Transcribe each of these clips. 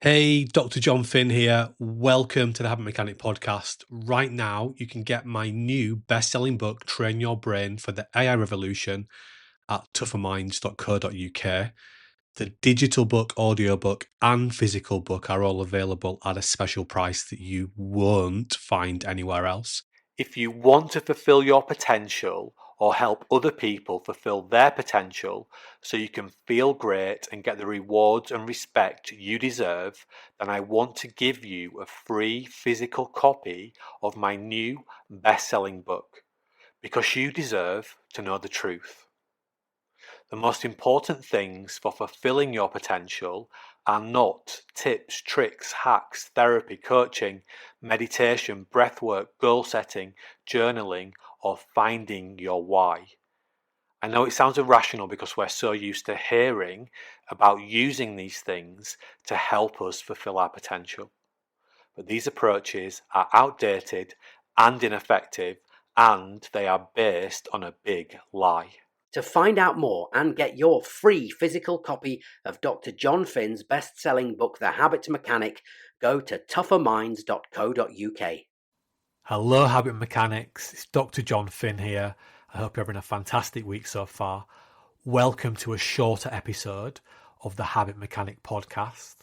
Hey, Dr. Jon Finn here. Welcome to the Habit Mechanic podcast. Right now, you can get my new best-selling book, Train Your Brain for the AI Revolution, at tougherminds.co.uk. The digital book, audiobook, and physical book are all available at a special price that you won't find anywhere else. If you want to fulfill your potential or help other people fulfill their potential so you can feel great and get the rewards and respect you deserve, then I want to give you a free physical copy of my new best-selling book because you deserve to know the truth. The most important things for fulfilling your potential are not tips, tricks, hacks, therapy, coaching, meditation, breathwork, goal setting, journaling, or finding your why. I know it sounds irrational because we're so used to hearing about using these things to help us fulfill our potential. But these approaches are outdated and ineffective, and they are based on a big lie. To find out more and get your free physical copy of Dr. Jon Finn's best-selling book, The Habit Mechanic, go to tougherminds.co.uk. Hello, Habit Mechanics. It's Dr. Jon Finn here. I hope you're having a fantastic week so far. Welcome to a shorter episode of the Habit Mechanic podcast.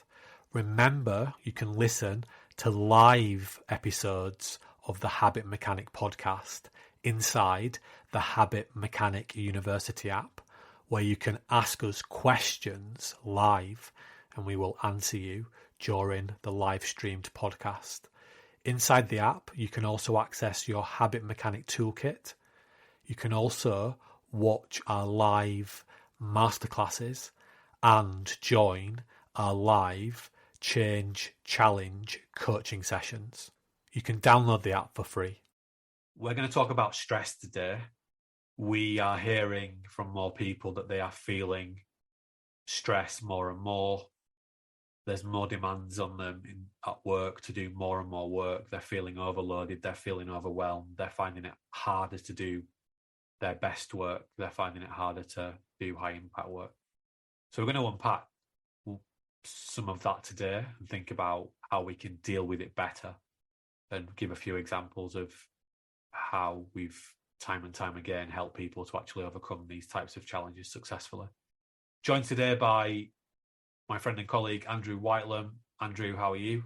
Remember, you can listen to live episodes of the Habit Mechanic podcast inside the Habit Mechanic University app, where you can ask us questions live and we will answer you during the live streamed podcast. Inside the app, you can also access your Habit Mechanic toolkit. You can also watch our live masterclasses and join our live Change Challenge coaching sessions. You can download the app for free. We're going to talk about stress today. We are hearing from more people that they are feeling stress more and more. There's more demands on them at work to do more and more work. They're feeling overloaded. They're feeling overwhelmed. They're finding it harder to do their best work. They're finding it harder to do high impact work. So we're going to unpack some of that today and think about how we can deal with it better and give a few examples of how we've time and time again helped people to actually overcome these types of challenges successfully. Joined today by my friend and colleague, Andrew Whitelam. Andrew, how are you?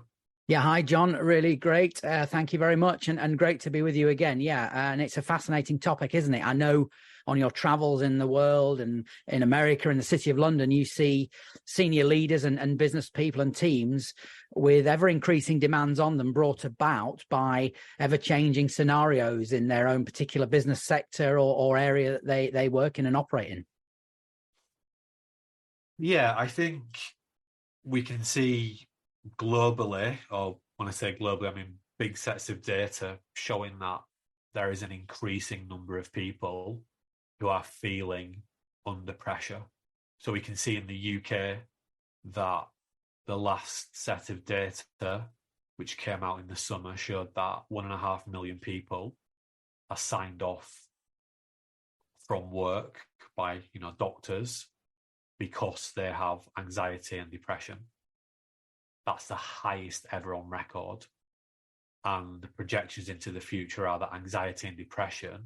Yeah, hi, John. Really great. Thank you very much. And great to be with you again. Yeah, and it's a fascinating topic, isn't it? I know on your travels in the world and in America and the City of London, you see senior leaders and business people and teams with ever-increasing demands on them brought about by ever-changing scenarios in their own particular business sector or area that they work in and operate in. Yeah, I think we can see globally, or when I say globally, I mean big sets of data showing that there is an increasing number of people who are feeling under pressure. So we can see in the UK that the last set of data, which came out in the summer, showed that 1.5 million people are signed off from work by doctors because they have anxiety and depression. That's the highest ever on record. And the projections into the future are that anxiety and depression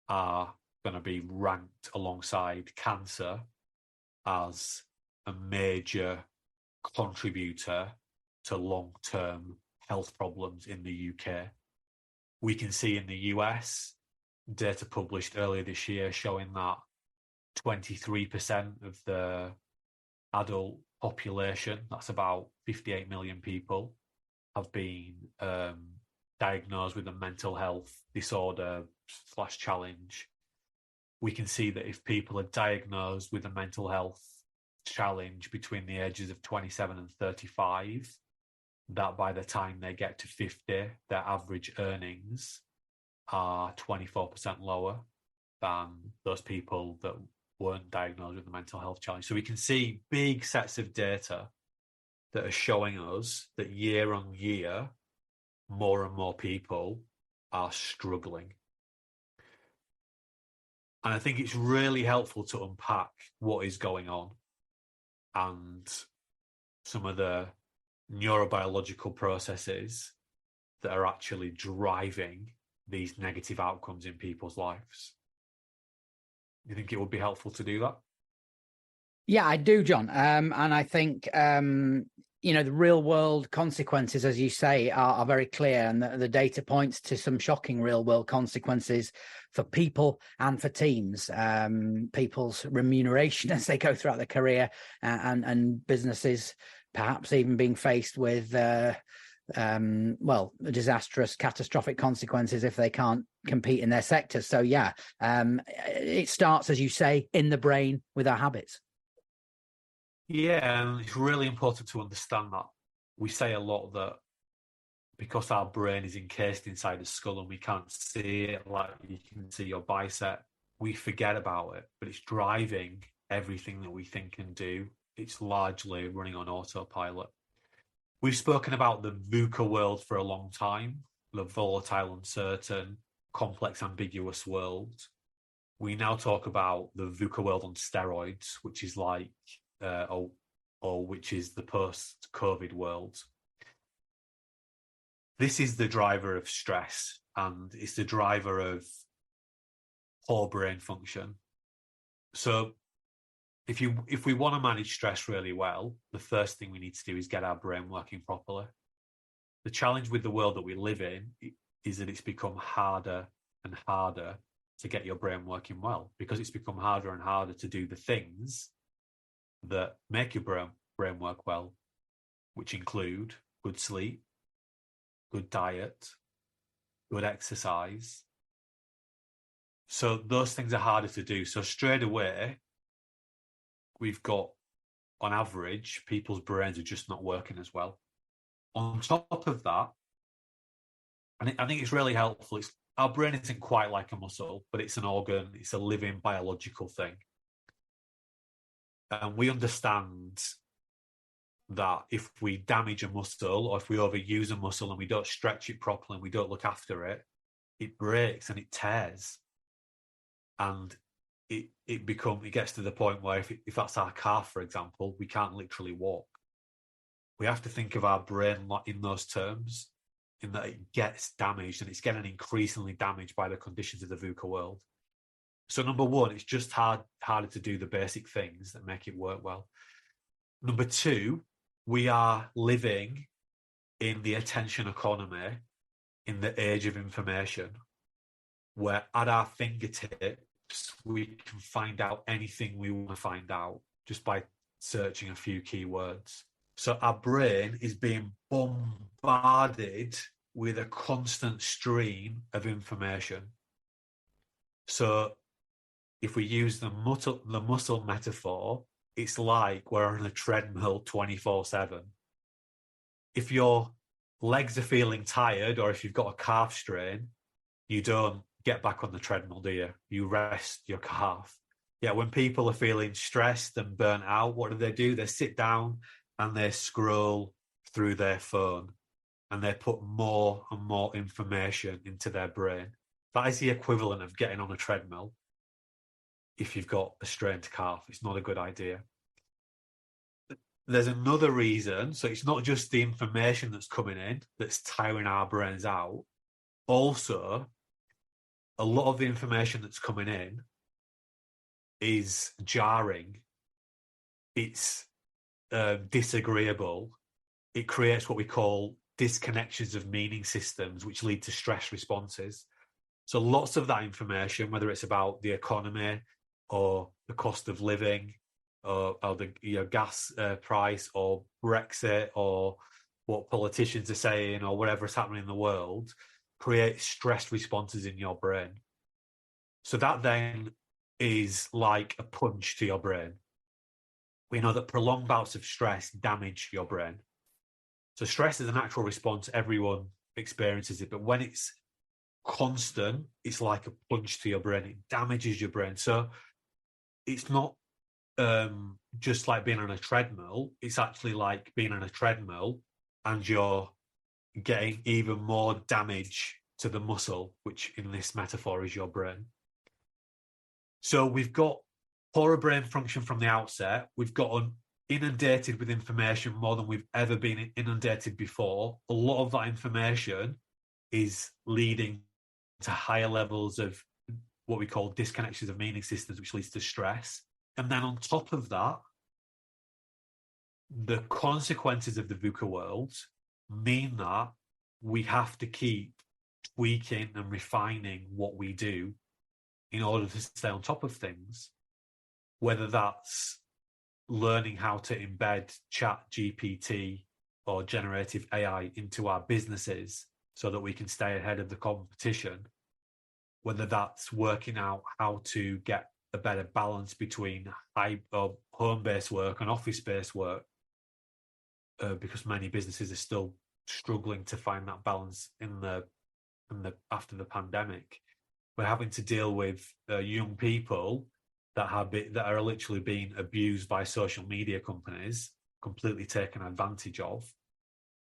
are going to be ranked alongside cancer as a major contributor to long-term health problems in the UK. We can see in the US data published earlier this year showing that 23% of the adult population, that's about 58 million people, have been diagnosed with a mental health disorder / challenge. We can see that if people are diagnosed with a mental health challenge between the ages of 27 and 35, that by the time they get to 50, their average earnings are 24% lower than those people that weren't diagnosed with a mental health challenge. So we can see big sets of data that are showing us that year on year, more and more people are struggling. And I think it's really helpful to unpack what is going on and some of the neurobiological processes that are actually driving these negative outcomes in people's lives. You think it would be helpful to do that? Yeah, I do, John. And I think, the real world consequences, as you say, are very clear. And the data points to some shocking real world consequences for people and for teams, people's remuneration as they go throughout their career, and businesses perhaps even being faced with disastrous, catastrophic consequences if they can't compete in their sectors. So yeah, it starts, as you say, in the brain with our habits. Yeah, and it's really important to understand that. We say a lot that because our brain is encased inside the skull and we can't see it like you can see your bicep, we forget about it, but it's driving everything that we think and do. It's largely running on autopilot. We've spoken about the VUCA world for a long time, the volatile, uncertain, complex, ambiguous world. We now talk about the VUCA world on steroids, which is like, which is the post-COVID world. This is the driver of stress, and it's the driver of poor brain function. So if we want to manage stress really well, the first thing we need to do is get our brain working properly. The challenge with the world that we live in is that it's become harder and harder to get your brain working well, because it's become harder and harder to do the things that make your brain work well, which include good sleep, good diet, good exercise. So those things are harder to do. So straight away, we've got, on average, people's brains are just not working as well. On top of that, and I think it's really helpful, our brain isn't quite like a muscle, but it's an organ, it's a living biological thing. And we understand that if we damage a muscle, or if we overuse a muscle and we don't stretch it properly and we don't look after it, it breaks and it tears. And it gets to the point where if that's our calf, for example, we can't literally walk. We have to think of our brain in those terms, in that it gets damaged, and it's getting increasingly damaged by the conditions of the VUCA world. So number one, it's just harder to do the basic things that make it work well. Number two, we are living in the attention economy, in the age of information, where at our fingertips, we can find out anything we want to find out just by searching a few keywords. So our brain is being bombarded with a constant stream of information. So if we use the muscle metaphor, it's like we're on a treadmill 24/7. If your legs are feeling tired, or if you've got a calf strain, you don't get back on the treadmill, do you? You rest your calf. Yeah, when people are feeling stressed and burnt out, what do? They sit down and they scroll through their phone, and they put more and more information into their brain. That is the equivalent of getting on a treadmill. If you've got a strained calf, it's not a good idea. There's another reason. So it's not just the information that's coming in that's tiring our brains out. Also, a lot of the information that's coming in is jarring. It's disagreeable. It creates what we call disconnections of meaning systems, which lead to stress responses. So lots of that information, whether it's about the economy or the cost of living, or the gas price, or Brexit, or what politicians are saying, or whatever's happening in the world, creates stress responses in your brain. So that then is like a punch to your brain. We know that prolonged bouts of stress damage your brain. So stress is a natural response. Everyone experiences it. But when it's constant, it's like a punch to your brain. It damages your brain. So it's not just like being on a treadmill. It's actually like being on a treadmill and you're getting even more damage to the muscle, which in this metaphor is your brain. So we've got poorer brain function from the outset. We've got an inundated with information more than we've ever been inundated before. A lot of that information is leading to higher levels of what we call disconnections of meaning systems, which leads to stress. And then on top of that, the consequences of the VUCA world mean that we have to keep tweaking and refining what we do in order to stay on top of things, whether that's learning how to embed chat GPT or generative AI into our businesses so that we can stay ahead of the competition, whether that's working out how to get a better balance between home-based work and office-based work, because many businesses are still struggling to find that balance in the after the pandemic. We're having to deal with young people that are literally being abused by social media companies, completely taken advantage of,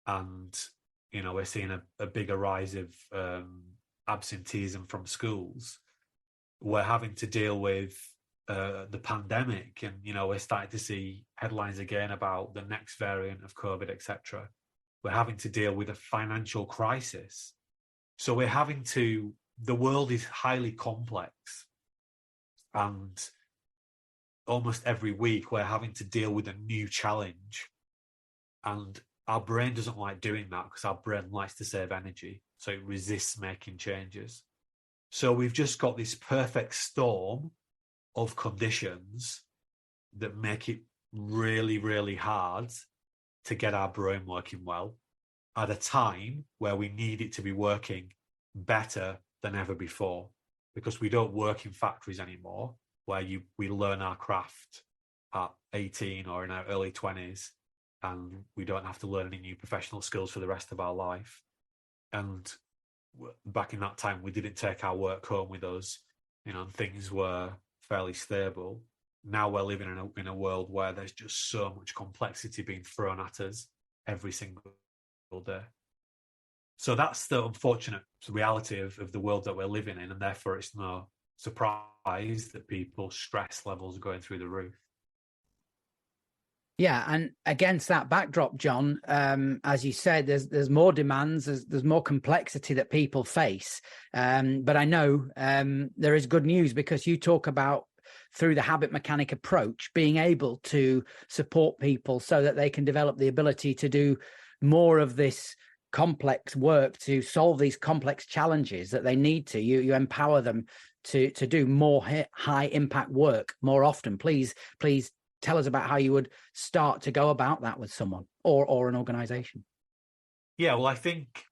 and we're seeing a bigger rise of absenteeism from schools. We're having to deal with the pandemic, and we're starting to see headlines again about the next variant of COVID, etc. We're having to deal with a financial crisis. So the world is highly complex, and almost every week we're having to deal with a new challenge. And our brain doesn't like doing that because our brain likes to save energy. So it resists making changes. So we've just got this perfect storm of conditions that make it really, really hard to get our brain working well at a time where we need it to be working better than ever before, because we don't work in factories anymore where we learn our craft at 18 or in our early 20s, and we don't have to learn any new professional skills for the rest of our life. And back in that time, we didn't take our work home with us, and things were fairly stable. Now we're living in a world where there's just so much complexity being thrown at us every single day. So that's the unfortunate reality of the world that we're living in, and therefore it's no surprise that people's stress levels are going through the roof. Yeah, and against that backdrop, Jon, as you said, there's more demands, there's more complexity that people face. But I know there is good news, because you talk about, through the habit mechanic approach, being able to support people so that they can develop the ability to do more of this complex work, to solve these complex challenges that they need to. You empower them to do more high impact work more often. Please tell us about how you would start to go about that with someone or an organization. Yeah, well, I think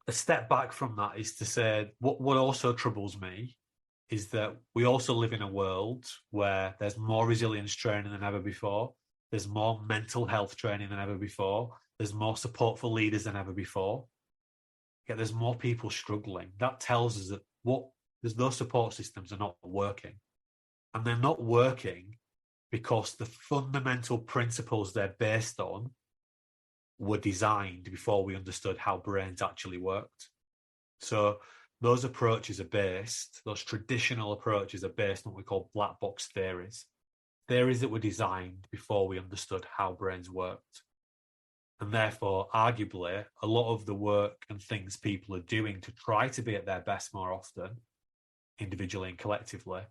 a step back from that is to say what also troubles me is that we also live in a world where there's more resilience training than ever before. There's more mental health training than ever before. There's more support for leaders than ever before. Yet there's more people struggling. That tells us that those support systems are not working. And they're not working because the fundamental principles they're based on were designed before we understood how brains actually worked. So those traditional approaches are based on what we call black box theories that were designed before we understood how brains worked. And therefore, arguably, a lot of the work and things people are doing to try to be at their best more often, individually and collectively,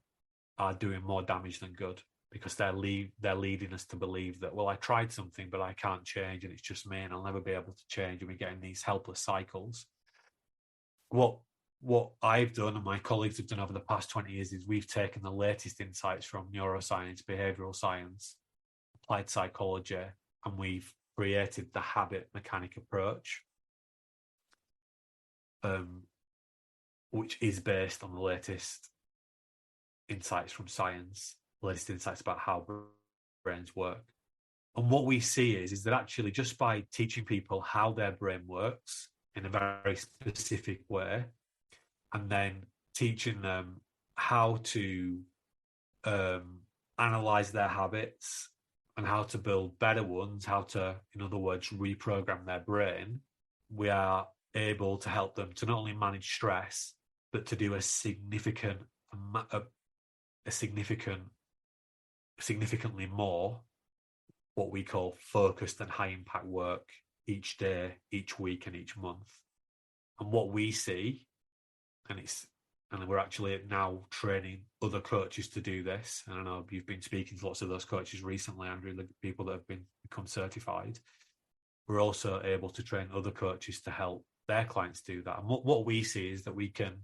are doing more damage than good, because they're leading us to believe that, well, I tried something, but I can't change, and it's just me, and I'll never be able to change, and we get in these helpless cycles. What I've done and my colleagues have done over the past 20 years is we've taken the latest insights from neuroscience, behavioral science, applied psychology, and we've created the habit mechanic approach, which is based on the latest insights from science, latest insights about how brains work. And what we see is that actually just by teaching people how their brain works in a very specific way, and then teaching them how to analyze their habits and how to build better ones, how to, in other words, reprogram their brain, we are able to help them to not only manage stress, but to do significantly more what we call focused and high impact work each day, each week, and each month. And what we see, and we're actually now training other coaches to do this. And I know you've been speaking to lots of those coaches recently, Andrew, the people that have become certified. We're also able to train other coaches to help their clients do that. And what we see is that we can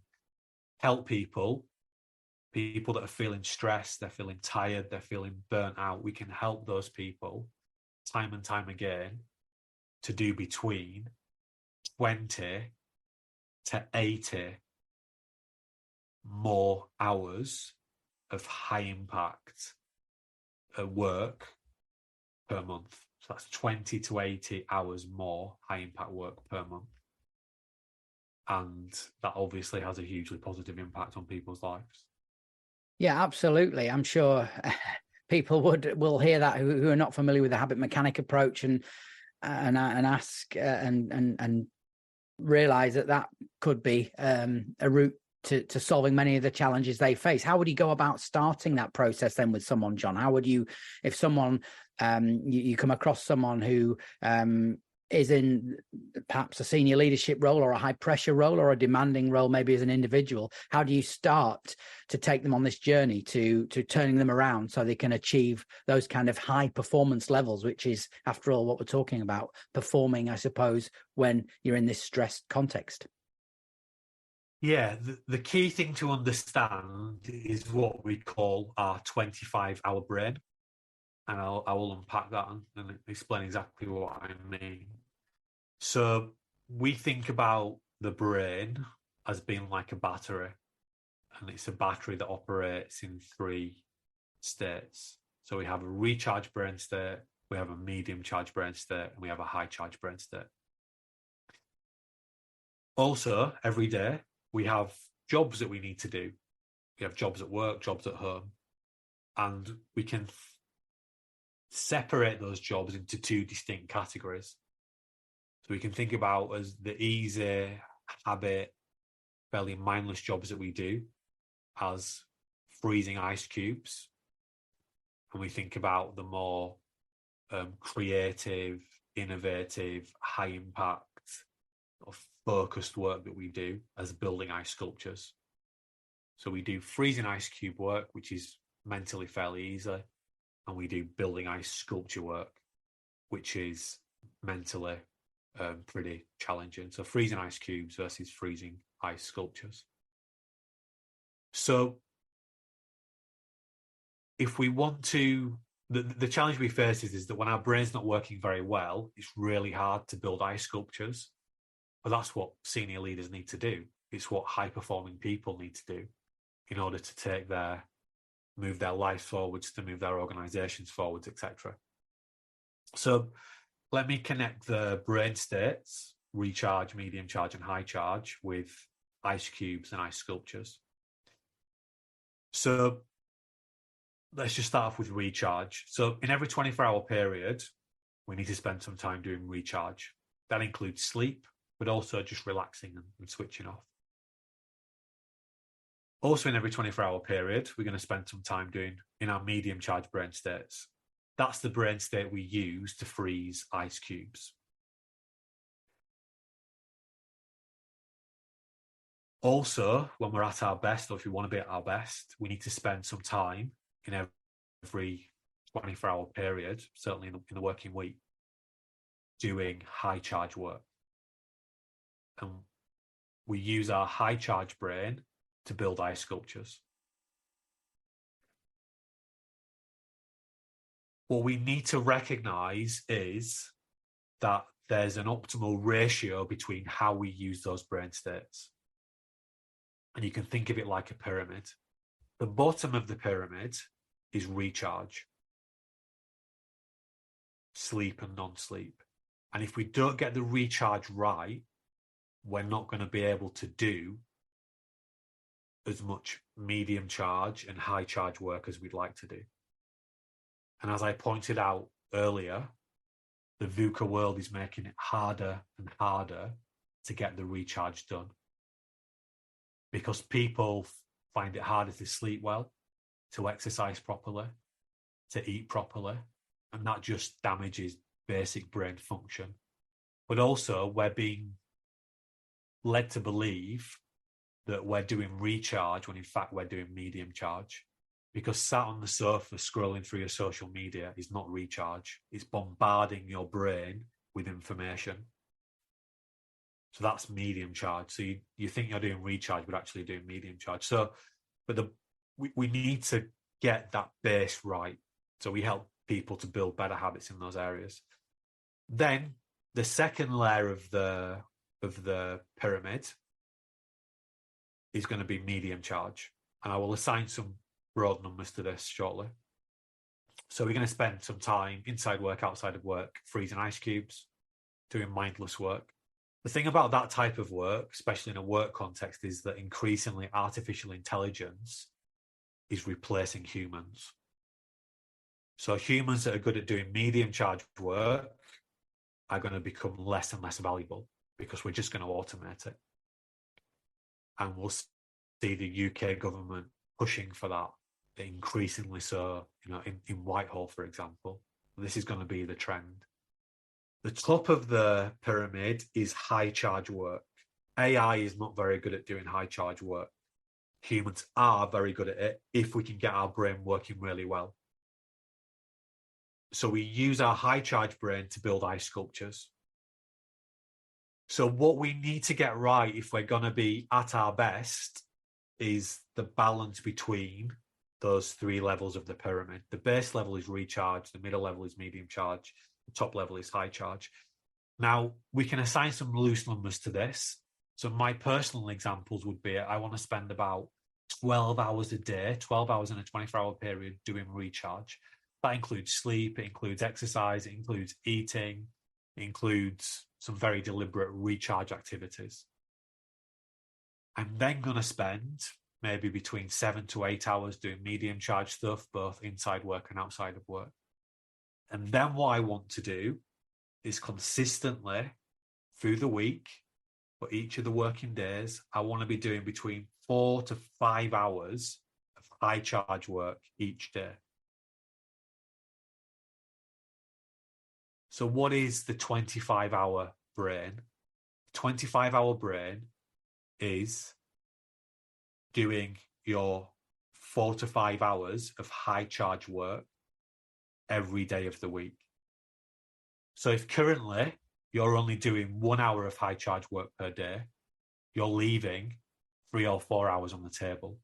help people that are feeling stressed, they're feeling tired, they're feeling burnt out. We can help those people time and time again to do between 20 to 80 more hours of high impact work per month. So that's 20 to 80 hours more high impact work per month. And that obviously has a hugely positive impact on people's lives. Yeah, absolutely. I'm sure people will hear that who are not familiar with the habit mechanic approach and ask and realize that could be a route to solving many of the challenges they face. How would you go about starting that process then with someone, Jon? How would you, if someone you come across someone who is in perhaps a senior leadership role or a high pressure role or a demanding role, maybe as an individual, how do you start to take them on this journey to turning them around so they can achieve those kind of high performance levels, which is, after all, what we're talking about, performing, I suppose, when you're in this stressed context? Yeah, the key thing to understand is what we call our 25-hour brain. And I will unpack that and explain exactly what I mean. So we think about the brain as being like a battery, and it's a battery that operates in 3 states. So we have a recharged brain state, we have a medium charged brain state, and we have a high charged brain state. Also, every day we have jobs that we need to do. We have jobs at work, jobs at home, and we can separate those jobs into 2 distinct categories. So we can think about as the easy, habit, fairly mindless jobs that we do as freezing ice cubes. And we think about the more creative, innovative, high impact, focused work that we do as building ice sculptures. So we do freezing ice cube work, which is mentally fairly easy. And we do building ice sculpture work, which is mentally pretty challenging. So freezing ice cubes versus freezing ice sculptures. So if we want to, the challenge we face is that when our brain's not working very well, it's really hard to build ice sculptures. But that's what senior leaders need to do. It's what high-performing people need to do in order to move their lives forwards, to move their organizations forwards, etc. So let me connect the brain states, recharge, medium charge, and high charge, with ice cubes and ice sculptures. So let's just start off with recharge. So in every 24-hour period, we need to spend some time doing recharge. That includes sleep, but also just relaxing and switching off. Also in every 24-hour period, we're going to spend some time doing in our medium charge brain states. That's the brain state we use to freeze ice cubes. Also, when we're at our best, or if we want to be at our best, we need to spend some time in every 24-hour period, certainly in the working week, doing high charge work. And we use our high charge brain to build ice sculptures. What we need to recognize is that there's an optimal ratio between how we use those brain states. And you can think of it like a pyramid. The bottom of the pyramid is recharge, sleep and non-sleep. And if we don't get the recharge right, we're not going to be able to do as much medium charge and high charge work as we'd like to do. And as I pointed out earlier, the VUCA world is making it harder and harder to get the recharge done, because people find it harder to sleep well, to exercise properly, to eat properly, and that just damages basic brain function. But also we're being led to believe that we're doing recharge when in fact we're doing medium charge, because sat on the sofa scrolling through your social media is not recharge. It's bombarding your brain with information. So that's medium charge. So you think you're doing recharge, but actually doing medium charge. So, but we need to get that base right. So we help people to build better habits in those areas. Then the second layer of the pyramid is going to be medium charge. And I will assign some broad numbers to this shortly. So we're going to spend some time inside work, outside of work, freezing ice cubes, doing mindless work. The thing about that type of work, especially in a work context, is that increasingly artificial intelligence is replacing humans. So humans that are good at doing medium charge work are going to become less and less valuable because we're just going to automate it. And we'll see the UK government pushing for that, increasingly so, in Whitehall, for example. This is going to be the trend. The top of the pyramid is high charge work. AI is not very good at doing high charge work. Humans are very good at it if we can get our brain working really well. So we use our high charge brain to build ice sculptures. So what we need to get right if we're going to be at our best is the balance between those three levels of the pyramid. The base level is recharge, the middle level is medium charge, the top level is high charge. Now, we can assign some loose numbers to this. So my personal examples would be, I want to spend about 12 hours a day, 12 hours in a 24-hour period doing recharge. That includes sleep, it includes exercise, it includes eating, it includes some very deliberate recharge activities. I'm then going to spend maybe between 7 to 8 hours doing medium charge stuff, both inside work and outside of work. And then what I want to do is consistently through the week, for each of the working days, I want to be doing between 4 to 5 hours of high charge work each day. So what is the 25-hour brain? 25-hour brain is doing your 4 to 5 hours of high charge work every day of the week. So if currently you're only doing 1 hour of high charge work per day, you're leaving 3 or 4 hours on the table.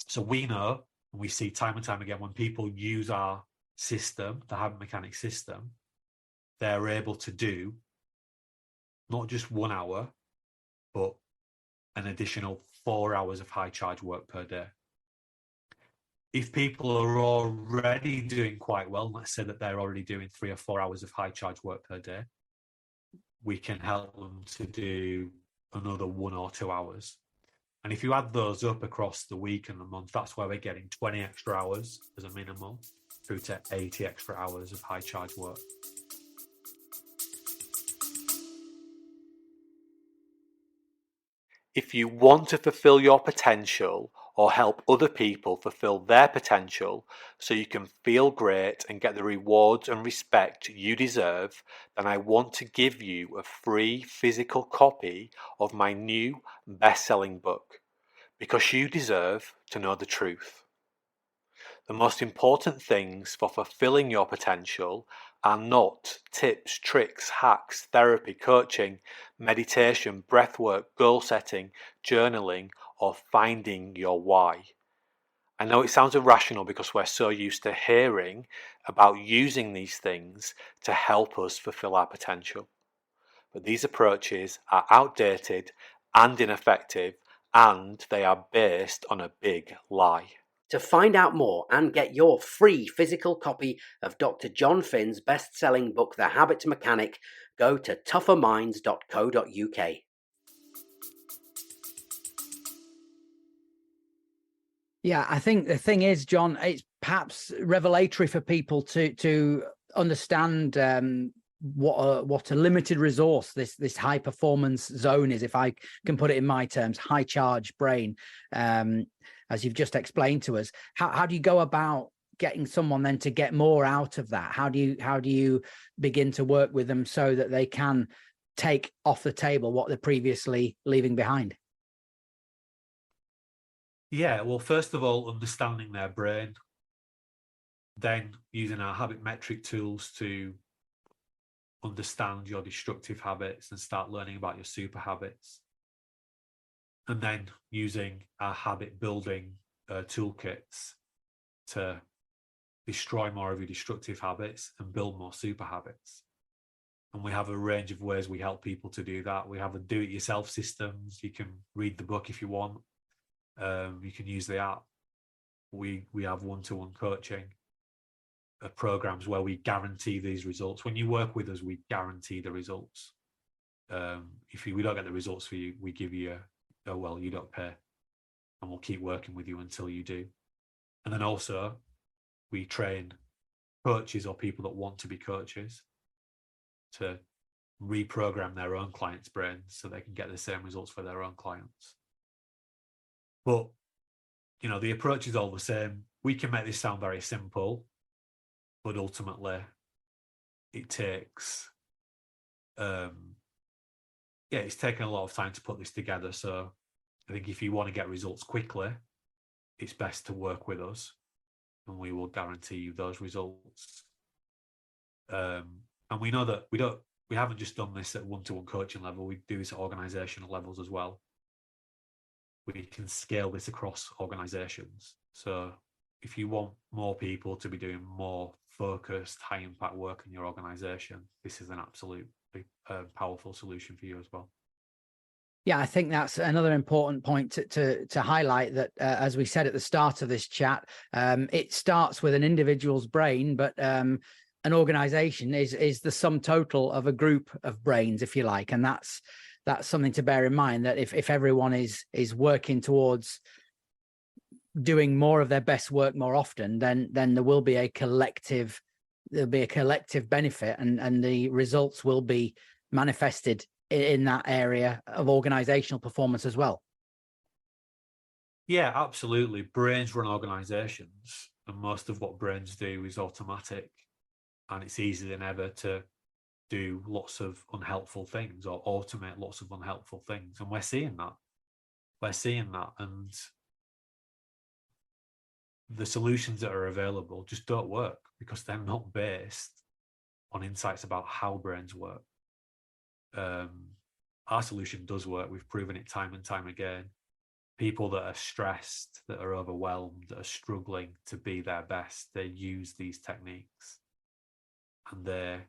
So we know, and we see time and time again, when people use our system, the habit mechanics system, they're able to do not just 1 hour, but an additional 4 hours of high charge work per day. If people are already doing quite well, let's say that they're already doing 3 or 4 hours of high charge work per day, we can help them to do another 1 or 2 hours. And if you add those up across the week and the month, that's where we're getting 20 extra hours as a minimum through to 80 extra hours of high charge work. If you want to fulfill your potential or help other people fulfill their potential so you can feel great and get the rewards and respect you deserve, then I want to give you a free physical copy of my new best-selling book, Because You Deserve to Know the Truth. The most important things for fulfilling your potential are not tips, tricks, hacks, therapy, coaching, meditation, breathwork, goal setting, journaling, or finding your why. I know it sounds irrational because we're so used to hearing about using these things to help us fulfill our potential. But these approaches are outdated and ineffective, and they are based on a big lie. To find out more and get your free physical copy of Dr. Jon Finn's best-selling book, The Habit Mechanic, go to tougherminds.co.uk. Yeah, I think the thing is, John, it's perhaps revelatory for people to understand what a limited resource this high performance zone is, if I can put it in my terms, high charge brain, as you've just explained to us. How do you go about getting someone then to get more out of that? How do you begin to work with them so that they can take off the table what they're previously leaving behind? Yeah, well, first of all, understanding their brain, then using our habit metric tools to understand your destructive habits and start learning about your super habits, and then using our habit building toolkits to destroy more of your destructive habits and build more super habits. And we have a range of ways we help people to do that. We have a do-it-yourself systems. You can read the book if you want. You can use the app. We have one-to-one coaching programs where we guarantee these results. When you work with us, we guarantee the results. If we don't get the results for you, we give you you don't pay, and we'll keep working with you until you do. And then also we train coaches or people that want to be coaches to reprogram their own clients' brains so they can get the same results for their own clients. But, the approach is all the same. We can make this sound very simple, but ultimately it takes, it's taken a lot of time to put this together. So I think if you want to get results quickly, it's best to work with us, and we will guarantee you those results. And we know that we haven't just done this at one-to-one coaching level. We do this at organizational levels as well. We can scale this across organizations. So if you want more people to be doing more focused, high impact work in your organization, this is an absolutely powerful solution for you as well. Yeah, I think that's another important point to highlight, that as we said at the start of this chat, it starts with an individual's brain, but an organization is the sum total of a group of brains, if you like. And that's something to bear in mind, that if everyone is working towards doing more of their best work more often, then there will be a collective benefit, and the results will be manifested in that area of organizational performance as well. Yeah, absolutely. Brains run organizations, and most of what brains do is automatic, and it's easier than ever to do lots of unhelpful things or automate lots of unhelpful things. And we're seeing that. And the solutions that are available just don't work because they're not based on insights about how brains work. Our solution does work. We've proven it time and time again. People that are stressed, that are overwhelmed, that are struggling to be their best, they use these techniques and they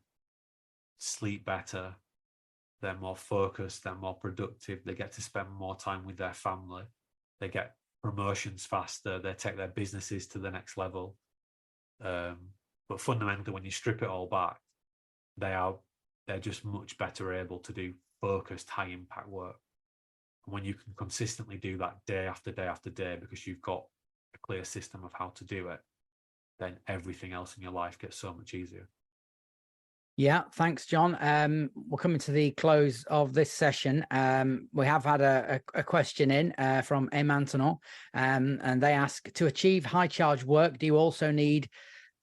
sleep better, they're more focused, they're more productive, they get to spend more time with their family, they get promotions faster, they take their businesses to the next level. But fundamentally, when you strip it all back, they're just much better able to do focused, high impact work. And when you can consistently do that day after day after day, because you've got a clear system of how to do it, then everything else in your life gets so much easier. Yeah, thanks, John. We're coming to the close of this session. We have had a question in from Emantanol, and they ask, to achieve high charge work, do you also need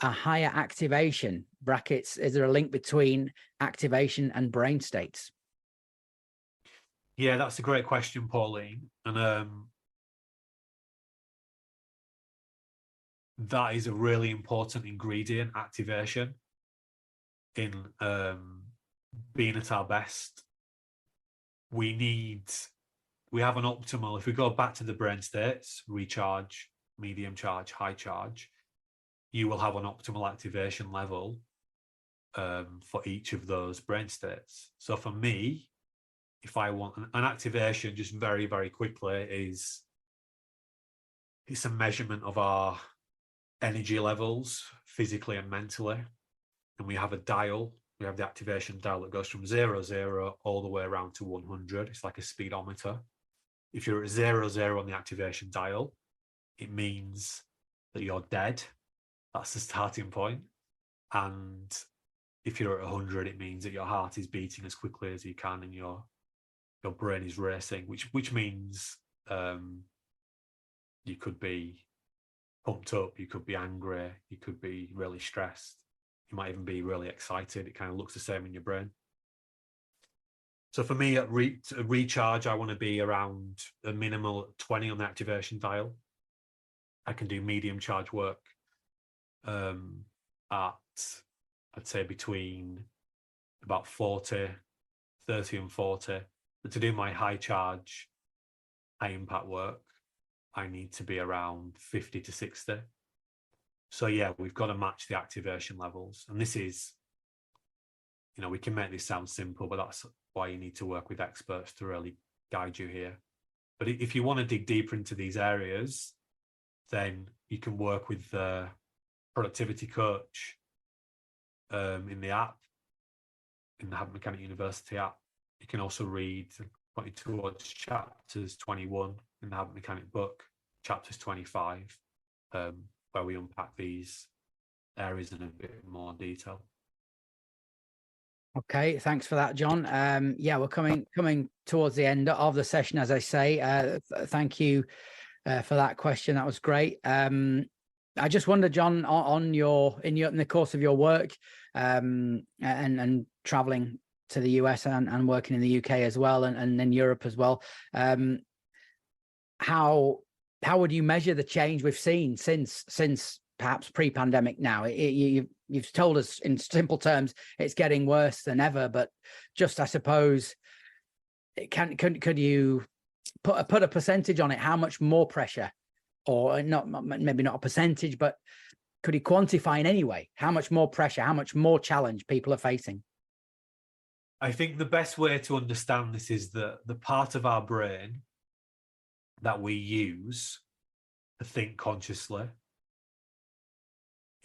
a higher activation? Brackets, is there a link between activation and brain states? Yeah, that's a great question, Pauline. And that is a really important ingredient, activation, in being at our best. We have an optimal, if we go back to the brain states, recharge, medium charge, high charge, you will have an optimal activation level for each of those brain states. So for me, if I want an activation, just very, very quickly, it's a measurement of our energy levels physically and mentally. And we have a dial. We have the activation dial that goes from 0 all the way around to 100. It's like a speedometer. If you're at 0 on the activation dial, it means that you're dead. That's the starting point. And if you're at 100, it means that your heart is beating as quickly as you can and your brain is racing, which means you could be pumped up, you could be angry, you could be really stressed, you might even be really excited. It kind of looks the same in your brain. So for me, at recharge, I want to be around a minimal 20 on the activation dial. I can do medium charge work at, I'd say, between about 30 and 40. But to do my high charge, high impact work, I need to be around 50 to 60. So yeah, we've got to match the activation levels. And this is, we can make this sound simple, but that's why you need to work with experts to really guide you here. But if you want to dig deeper into these areas, then you can work with the productivity coach in the app, in the Habit Mechanic University app. You can also read, point towards chapters 21 in the Habit Mechanic book, chapters 25, where we unpack these areas in a bit more detail. Okay, thanks for that, Jon. Yeah, we're coming towards the end of the session, as I say. Thank you for that question. That was great. I just wonder, Jon, in the course of your work and traveling to the US and working in the UK as well, and in Europe as well, how would you measure the change we've seen since perhaps pre-pandemic now? You've told us in simple terms it's getting worse than ever, but just, I suppose, could you put a percentage on it? How much more pressure, or maybe not a percentage, but could you quantify in any way how much more pressure, how much more challenge people are facing? I think the best way to understand this is that the part of our brain that we use to think consciously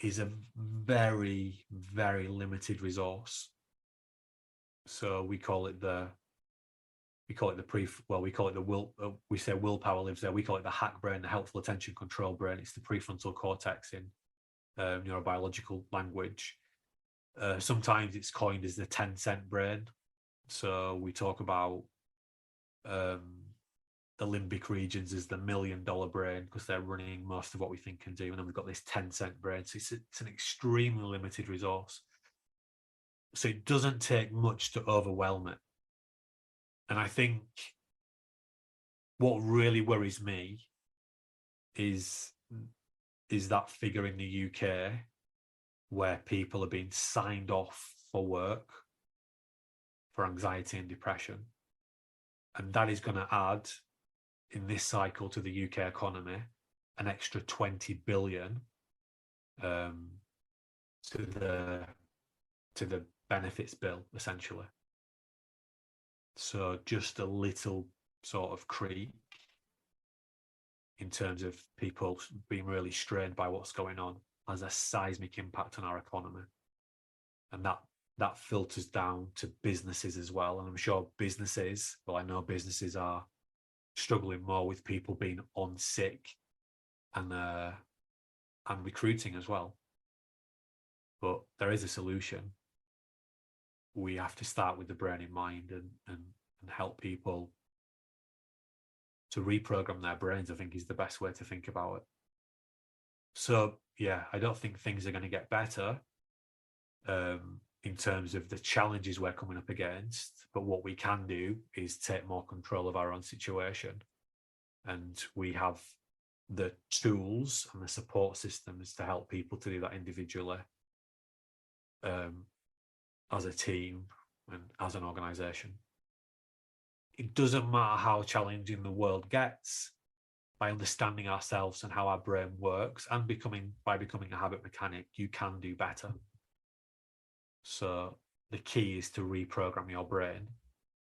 is a very, very limited resource. So we call it the will. We say willpower lives there. We call it the hack brain, the helpful attention control brain. It's the prefrontal cortex in neurobiological language. Sometimes it's coined as the 10-cent brain. So we talk about the limbic regions as the $1 million brain, because they're running most of what we think can do. And then we've got this 10-cent brain. So it's an extremely limited resource. So it doesn't take much to overwhelm it. And I think what really worries me is that figure in the UK where people are being signed off for work for anxiety and depression. And that is going to add, in this cycle, to the UK economy an extra 20 billion to the benefits bill, essentially. So just a little sort of creep in terms of people being really strained by what's going on has a seismic impact on our economy. And that filters down to businesses as well. And I'm sure I know businesses are struggling more with people being on sick and recruiting as well. But there is a solution. We have to start with the brain in mind and help people to reprogram their brains, I think, is the best way to think about it. So yeah, I don't think things are going to get better in terms of the challenges we're coming up against, but what we can do is take more control of our own situation. And we have the tools and the support systems to help people to do that individually, as a team and as an organization. It doesn't matter how challenging the world gets. By understanding ourselves and how our brain works, and by becoming a habit mechanic, you can do better. So the key is to reprogram your brain,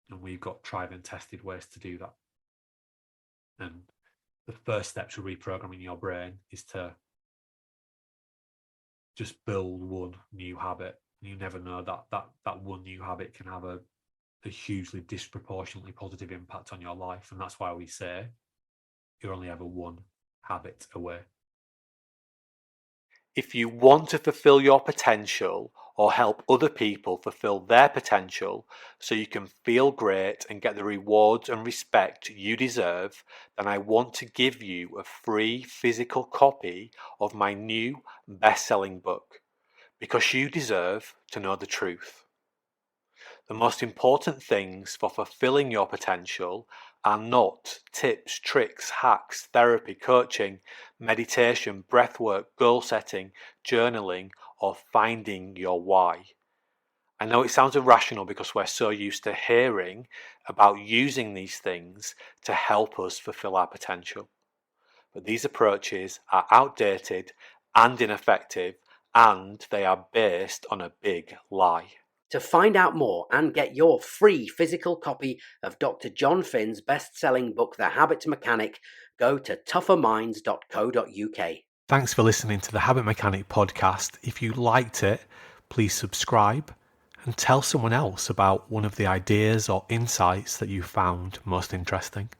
and we've got tried and tested ways to do that. And the first step to reprogramming your brain is to just build one new habit. You never know that one new habit can have a hugely disproportionately positive impact on your life. And that's why we say you're only ever one habit away. If you want to fulfill your potential or help other people fulfill their potential so you can feel great and get the rewards and respect you deserve, then I want to give you a free physical copy of my new best-selling book, Because You Deserve to Know the Truth. The most important things for fulfilling your potential are not tips, tricks, hacks, therapy, coaching, meditation, breathwork, goal setting, journaling, or finding your why. I know it sounds irrational because we're so used to hearing about using these things to help us fulfill our potential. But these approaches are outdated and ineffective, and they are based on a big lie. To find out more and get your free physical copy of Dr. Jon Finn's best-selling book, The Habit Mechanic, go to tougherminds.co.uk. Thanks for listening to the Habit Mechanic podcast. If you liked it, please subscribe and tell someone else about one of the ideas or insights that you found most interesting.